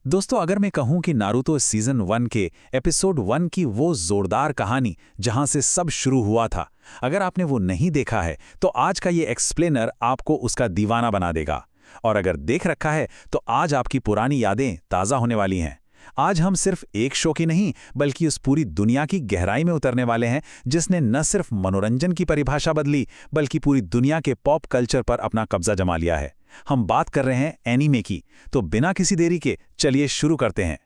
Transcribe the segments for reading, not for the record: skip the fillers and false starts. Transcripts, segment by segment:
दोस्तों, अगर मैं कहूं कि नारुतो सीजन 1 के एपिसोड 1 की वो जोरदार कहानी जहां से सब शुरू हुआ था, अगर आपने वो नहीं देखा है तो आज का ये एक्सप्लेनर आपको उसका दीवाना बना देगा। और अगर देख रखा है तो आज आपकी पुरानी यादें ताज़ा होने वाली हैं। आज हम सिर्फ एक शो की नहीं बल्कि उस पूरी दुनिया की गहराई में उतरने वाले हैं जिसने न सिर्फ मनोरंजन की परिभाषा बदली बल्कि पूरी दुनिया के पॉप कल्चर पर अपना कब्जा जमा लिया है। हम बात कर रहे हैं एनीमे की, तो बिना किसी देरी के चलिए शुरू करते हैं।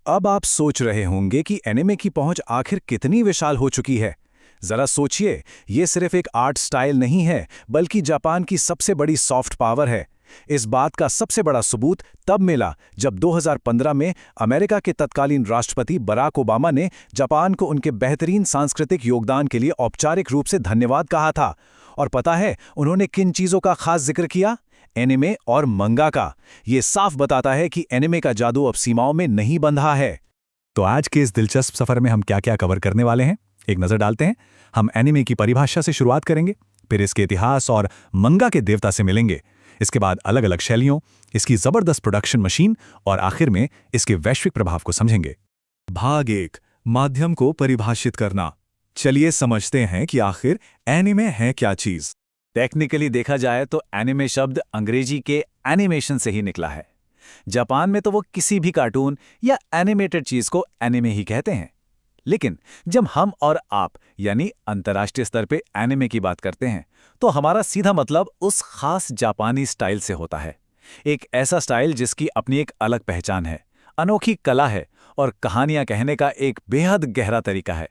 अब आप सोच रहे होंगे कि एनिमे की पहुंच आखिर कितनी विशाल हो चुकी है। जरा सोचिए, ये सिर्फ एक आर्ट स्टाइल नहीं है बल्कि जापान की सबसे बड़ी सॉफ्ट पावर है। इस बात का सबसे बड़ा सबूत तब मिला जब 2015 में अमेरिका के तत्कालीन राष्ट्रपति बराक ओबामा ने जापान को उनके बेहतरीन सांस्कृतिक योगदान के लिए औपचारिक रूप से धन्यवाद कहा था। और पता है उन्होंने किन चीज़ों का खास जिक्र किया? एनिमे और मंगा का। ये साफ बताता है कि एनिमे का जादू अब सीमाओं में नहीं बंधा है। तो आज के इस दिलचस्प सफर में हम क्या क्या कवर करने वाले हैं, एक नजर डालते हैं। हम एनिमे की परिभाषा से शुरुआत करेंगे, फिर इसके इतिहास और मंगा के देवता से मिलेंगे। इसके बाद अलग अलग शैलियों, इसकी जबरदस्त प्रोडक्शन मशीन और आखिर में इसके वैश्विक प्रभाव को समझेंगे। भाग 1, माध्यम को परिभाषित करना। चलिए समझते हैं कि आखिर एनिमे है क्या चीज। टेक्निकली देखा जाए तो एनिमे शब्द अंग्रेजी के एनिमेशन से ही निकला है। जापान में तो वो किसी भी कार्टून या एनिमेटेड चीज को एनिमे ही कहते हैं। लेकिन जब हम और आप यानी अंतर्राष्ट्रीय स्तर पे एनिमे की बात करते हैं तो हमारा सीधा मतलब उस खास जापानी स्टाइल से होता है। एक ऐसा स्टाइल जिसकी अपनी एक अलग पहचान है, अनोखी कला है और कहानियां कहने का एक बेहद गहरा तरीका है।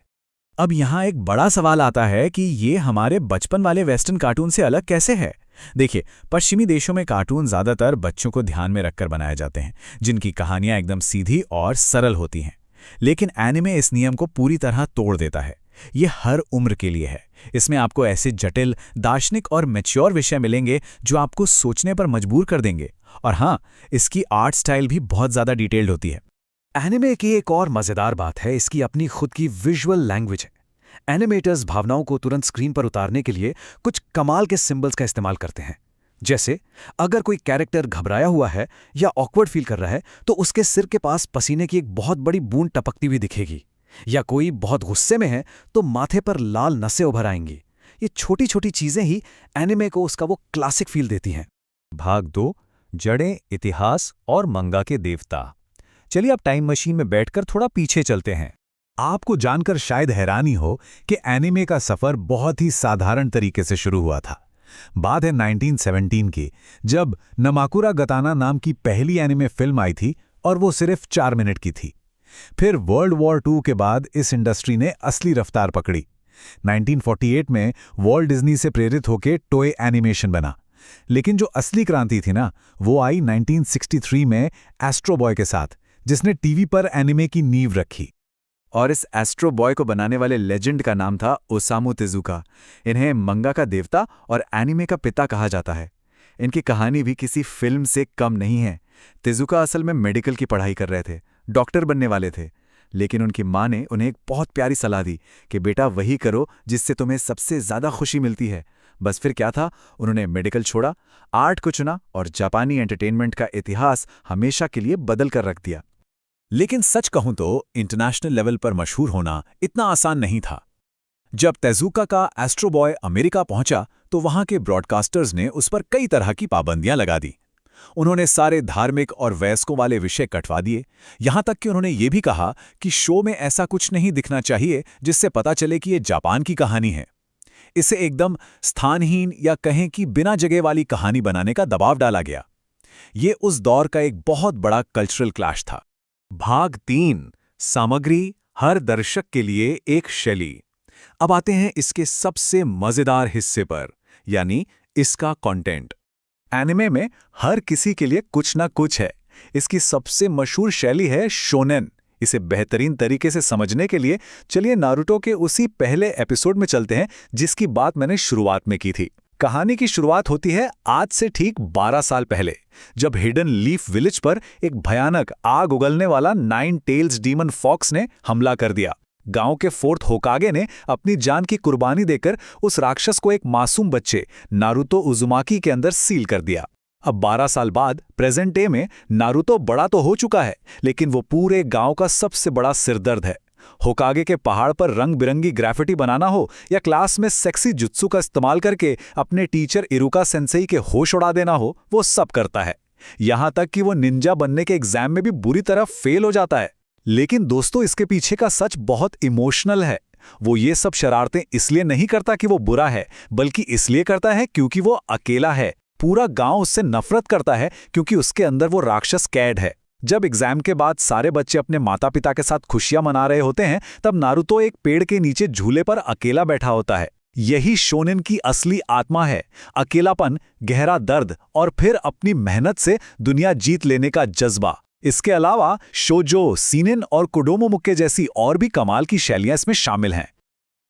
अब यहाँ एक बड़ा सवाल आता है कि ये हमारे बचपन वाले वेस्टर्न कार्टून से अलग कैसे है। देखिए, पश्चिमी देशों में कार्टून ज्यादातर बच्चों को ध्यान में रखकर बनाए जाते हैं, जिनकी कहानियां एकदम सीधी और सरल होती हैं। लेकिन एनिमे इस नियम को पूरी तरह तोड़ देता है। ये हर उम्र के लिए है। इसमें आपको ऐसे जटिल, दार्शनिक और मैच्योर विषय मिलेंगे जो आपको सोचने पर मजबूर कर देंगे। और हाँ, इसकी आर्ट स्टाइल भी बहुत ज्यादा डिटेल्ड होती है। एनिमे की एक और मजेदार बात है इसकी अपनी खुद की विजुअल लैंग्वेज है। एनिमेटर्स भावनाओं को तुरंत स्क्रीन पर उतारने के लिए कुछ कमाल के सिंबल्स का इस्तेमाल करते हैं। जैसे अगर कोई कैरेक्टर घबराया हुआ है या ऑकवर्ड फील कर रहा है तो उसके सिर के पास पसीने की एक बहुत बड़ी बूंद टपकती हुई दिखेगी, या कोई बहुत गुस्से में है तो माथे पर लाल नसें उभर आएंगी। ये छोटी छोटी चीजें ही एनिमे को उसका वो क्लासिक फील देती हैं। भाग 2, जड़ें, इतिहास और मंगा के देवता। चलिए अब टाइम मशीन में बैठकर थोड़ा पीछे चलते हैं। आपको जानकर शायद हैरानी हो कि एनिमे का सफर बहुत ही साधारण तरीके से शुरू हुआ था। बात है 1917 की, जब नमाकुरा गताना नाम की पहली एनिमे फिल्म आई थी और वो सिर्फ 4 मिनट की थी। फिर वर्ल्ड वॉर II के बाद इस इंडस्ट्री ने असली रफ्तार पकड़ी। 1948 में वॉल्ट डिज्नी से प्रेरित होकर टोय एनिमेशन बना। लेकिन जो असली क्रांति थी ना, वो आई 1963 में एस्ट्रो बॉय के साथ, जिसने टीवी पर एनिमे की नींव रखी। और इस एस्ट्रो बॉय को बनाने वाले लेजेंड का नाम था ओसामू तेजुका। इन्हें मंगा का देवता और एनिमे का पिता कहा जाता है। इनकी कहानी भी किसी फिल्म से कम नहीं है। तेजुका असल में मेडिकल की पढ़ाई कर रहे थे, डॉक्टर बनने वाले थे। लेकिन उनकी माँ ने उन्हें एक बहुत प्यारी सलाह दी कि बेटा वही करो जिससे तुम्हें सबसे ज़्यादा खुशी मिलती है। बस फिर क्या था, उन्होंने मेडिकल छोड़ा, आर्ट को चुना और जापानी एंटरटेनमेंट का इतिहास हमेशा के लिए बदल कर रख दिया। लेकिन सच कहूं तो इंटरनेशनल लेवल पर मशहूर होना इतना आसान नहीं था। जब तेजुका का एस्ट्रो बॉय अमेरिका पहुंचा तो वहां के ब्रॉडकास्टर्स ने उस पर कई तरह की पाबंदियां लगा दी। उन्होंने सारे धार्मिक और वयस्कों वाले विषय कटवा दिए। यहां तक कि उन्होंने ये भी कहा कि शो में ऐसा कुछ नहीं दिखना चाहिए जिससे पता चले कि ये जापान की कहानी है। इसे एकदम स्थानहीन या कहें कि बिना जगह वाली कहानी बनाने का दबाव डाला गया। ये उस दौर का एक बहुत बड़ा कल्चरल क्लैश था। भाग 3, सामग्री, हर दर्शक के लिए एक शैली। अब आते हैं इसके सबसे मजेदार हिस्से पर, यानी इसका कंटेंट। एनिमे में हर किसी के लिए कुछ ना कुछ है। इसकी सबसे मशहूर शैली है शोनेन। इसे बेहतरीन तरीके से समझने के लिए चलिए नारुतो के उसी पहले एपिसोड में चलते हैं जिसकी बात मैंने शुरुआत में की थी। कहानी की शुरुआत होती है आज से ठीक 12 साल पहले, जब हिडन लीफ विलेज पर एक भयानक आग उगलने वाला 9 टेल्स डीमन फॉक्स ने हमला कर दिया। गांव के 4th होकागे ने अपनी जान की कुर्बानी देकर उस राक्षस को एक मासूम बच्चे नारुतो उजुमाकी के अंदर सील कर दिया। अब 12 साल बाद प्रेजेंट डे में नारुतो बड़ा तो हो चुका है, लेकिन वो पूरे गांव का सबसे बड़ा सिरदर्द है। होकागे के पहाड़ पर रंग बिरंगी ग्राफिटी बनाना हो या क्लास में सेक्सी जुत्सु का इस्तेमाल करके अपने टीचर इरुका सेंसेई के होश उड़ा देना हो, वो सब करता है। यहां तक कि वो निंजा बनने के एग्जाम में भी बुरी तरह फेल हो जाता है। लेकिन दोस्तों, इसके पीछे का सच बहुत इमोशनल है। वो ये सब शरारतें इसलिए नहीं करता कि वो बुरा है, बल्कि इसलिए करता है क्योंकि वो अकेला है। पूरा गांव उससे नफरत करता है क्योंकि उसके अंदर वो राक्षस कैड है। जब एग्जाम के बाद सारे बच्चे अपने माता पिता के साथ खुशियां मना रहे होते हैं, तब नारुतो एक पेड़ के नीचे झूले पर अकेला बैठा होता है। यही शोनेन की असली आत्मा है, अकेलापन, गहरा दर्द और फिर अपनी मेहनत से दुनिया जीत लेने का जज्बा। इसके अलावा शोजो, सीनेन और कोडोमोमुक्के जैसी और भी कमाल की शैलियां इसमें शामिल हैं।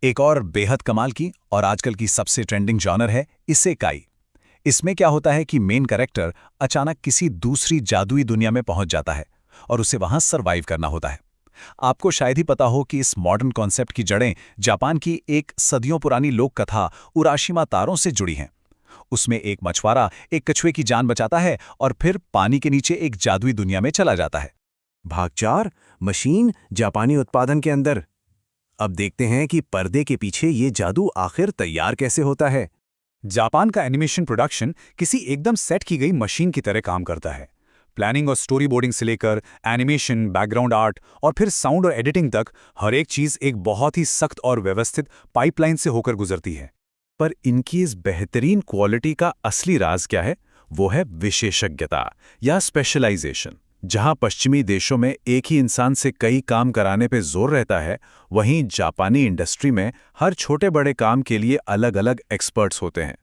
एक और बेहद कमाल की और आजकल की सबसे ट्रेंडिंग जॉनर है इसेकाई। इसमें क्या होता है कि मेन कैरेक्टर अचानक किसी दूसरी जादुई दुनिया में पहुंच जाता है और उसे वहां सरवाइव करना होता है। आपको शायद ही पता हो कि इस मॉडर्न कॉन्सेप्ट की जड़ें जापान की एक सदियों पुरानी लोक कथा उराशिमा तारों से जुड़ी हैं। उसमें एक मछुआरा एक कछुए की जान बचाता है और फिर पानी के नीचे एक जादुई दुनिया में चला जाता है। भाग 4 मशीन जापानी उत्पादन के अंदर। अब देखते हैं कि पर्दे के पीछे ये जादू आखिर तैयार कैसे होता है। जापान का एनिमेशन प्रोडक्शन किसी एकदम सेट की गई मशीन की तरह काम करता है। प्लानिंग और स्टोरी बोर्डिंग से लेकर एनिमेशन, बैकग्राउंड आर्ट और फिर साउंड और एडिटिंग तक हर एक चीज़ एक बहुत ही सख्त और व्यवस्थित पाइपलाइन से होकर गुजरती है। पर इनकी इस बेहतरीन क्वालिटी का असली राज क्या है? वो है विशेषज्ञता या स्पेशलाइजेशन। जहां पश्चिमी देशों में एक ही इंसान से कई काम कराने पे जोर रहता है, वहीं जापानी इंडस्ट्री में हर छोटे बड़े काम के लिए अलग अलग एक्सपर्ट्स होते हैं।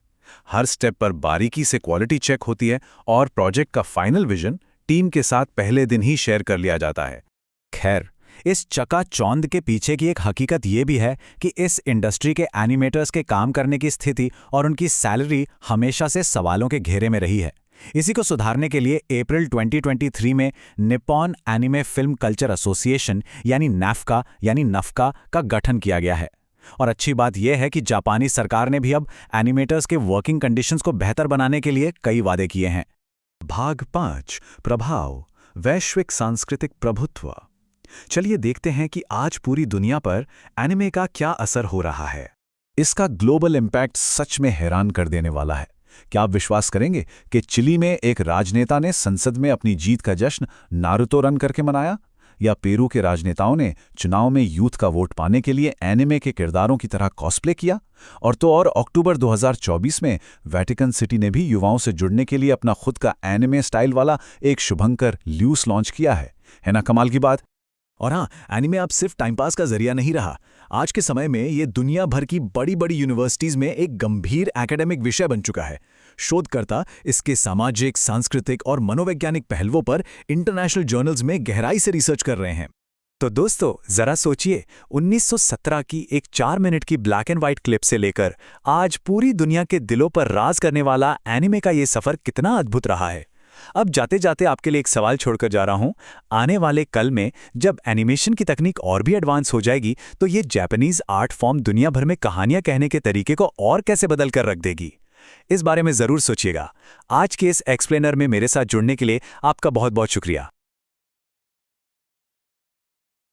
हर स्टेप पर बारीकी से क्वालिटी चेक होती है और प्रोजेक्ट का फाइनल विजन टीम के साथ पहले दिन ही शेयर कर लिया जाता है। खैर, इस चकाचौंध के पीछे की एक हकीकत ये भी है कि इस इंडस्ट्री के एनिमेटर्स के काम करने की स्थिति और उनकी सैलरी हमेशा से सवालों के घेरे में रही है। इसी को सुधारने के लिए अप्रैल 2023 में Nippon anime film culture association यानी नफका का गठन किया गया है। और अच्छी बात यह है कि जापानी सरकार ने भी अब एनिमेटर्स के वर्किंग कंडीशंस को बेहतर बनाने के लिए कई वादे किए हैं। भाग 5 प्रभाव, वैश्विक सांस्कृतिक प्रभुत्व। चलिए देखते हैं कि आज पूरी दुनिया पर एनिमे का क्या असर हो रहा है। इसका ग्लोबल इम्पैक्ट सच में हैरान कर देने वाला है। क्या आप विश्वास करेंगे कि चिली में एक राजनेता ने संसद में अपनी जीत का जश्न नारुतो रन करके मनाया, या पेरू के राजनेताओं ने चुनाव में यूथ का वोट पाने के लिए एनिमे के किरदारों की तरह कॉस्प्ले किया, और तो और अक्टूबर 2024 में वेटिकन सिटी ने भी युवाओं से जुड़ने के लिए अपना खुद का एनिमे स्टाइल वाला एक शुभंकर ल्यूस लॉन्च किया है ना कमाल की बात। और हाँ, एनिमे अब सिर्फ टाइम पास का जरिया नहीं रहा। आज के समय में ये दुनिया भर की बड़ी बड़ी यूनिवर्सिटीज में एक गंभीर एकेडमिक विषय बन चुका है। शोधकर्ता इसके सामाजिक, सांस्कृतिक और मनोवैज्ञानिक पहलुओं पर इंटरनेशनल जर्नल्स में गहराई से रिसर्च कर रहे हैं। तो दोस्तों, जरा सोचिए, 1917 की एक 4 मिनट की ब्लैक एंड व्हाइट क्लिप से लेकर आज पूरी दुनिया के दिलों पर राज करने वाला एनिमे का ये सफर कितना अद्भुत रहा है। अब जाते जाते आपके लिए एक सवाल छोड़कर जा रहा हूं। आने वाले कल में जब एनिमेशन की तकनीक और भी एडवांस हो जाएगी, तो ये जापानीज आर्ट फॉर्म दुनिया भर में कहानियां कहने के तरीके को और कैसे बदल कर रख देगी? इस बारे में जरूर सोचिएगा। आज के इस एक्सप्लेनर में मेरे साथ जुड़ने के लिए आपका बहुत बहुत शुक्रिया।